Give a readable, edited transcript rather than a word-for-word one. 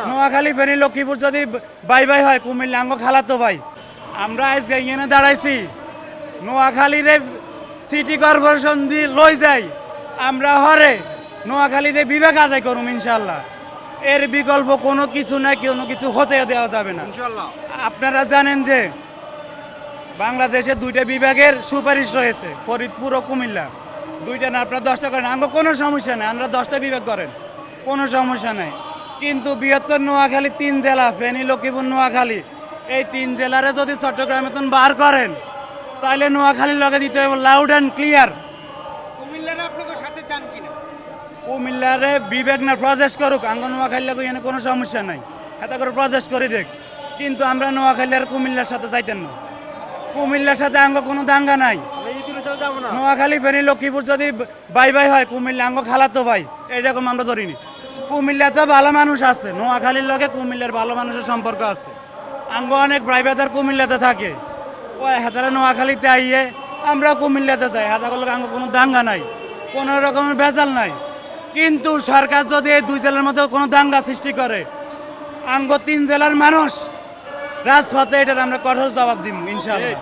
নোয়াখালী ফেনী লক্ষ্মীপুর যদি bye bye হয় কুমিল্লা আঙ্গ খালাতো ভাই আমরা আজকে এখানে দাঁড়াইছি নোয়াখালীরে সিটি কর্পোরেশন দিয়ে লই যাই আমরা হরে নোয়াখালীরে বিবেক আদায় করুম ইনশাল্লাহ এর বিকল্প কোনো কিছু না কোনো কিছু হতে দেওয়া যাবে না আপনারা জানেন যে বাংলাদেশে দুইটা বিভাগের সুপারিশ রয়েছে ফরিদপুর ও কুমিল্লা দুইটা না আপনারা 10টা করেন আঙ্গ কোনো সমস্যা নেই আমরা 10টা বিভাগ করেন কোনো সমস্যা নাই কিন্তু বৃহত্তর নোয়াখালী 3 জেলা ফেনী লক্ষ্মীপুর নোয়াখালী এই 3 জেলারে যদি চট্টগ্রামে তখন বার করেন তাহলে নোয়াখালীর লগে দিতে হবে লাউড অ্যান্ড ক্লিয়ার কুমিল্লারে আপনাকে সাথে চান কিনা কুমিল্লারে বিবেক না প্রদেশ করুক আঙ্গ নোয়াখালী লাগে এখানে কোনো সমস্যা নাই এত করে প্রদেশ করে দেখ কিন্তু আমরা নোয়াখালী আর কুমিল্লার সাথে যাইতেন না কুমিল্লার সাথে আঙ্গ কোনো দাঙ্গা নাই নোয়াখালী ফেনী লক্ষ্মীপুর যদি বাই বাই হয় কুমিল্লা আঙ্গ খালাতো ভাই এইরকম আমরা ধরিনি কুমিল্লাতে ভালো মানুষ আছে নোয়াখালীর লগে কুমিল্লার ভালো মানুষের সম্পর্ক আছে আঙ্গ অনেক প্রাইভেটার কুমিল্লাতে থাকে ওই হাতারা নোয়াখালীতে আইয়ে আমরা কুমিল্লাতে যাই হাতাগুলো আঙ্গ কোনো দাঙ্গা নাই কোনো রকমের ভেজাল নাই কিন্তু সরকার যদি এই 2 জেলার মধ্যে কোনো দাঙ্গা সৃষ্টি করে আঙ্গ 3 জেলার মানুষ রাজপথে এটার আমরা কঠোর জবাব দিব ইনশাআল্লাহ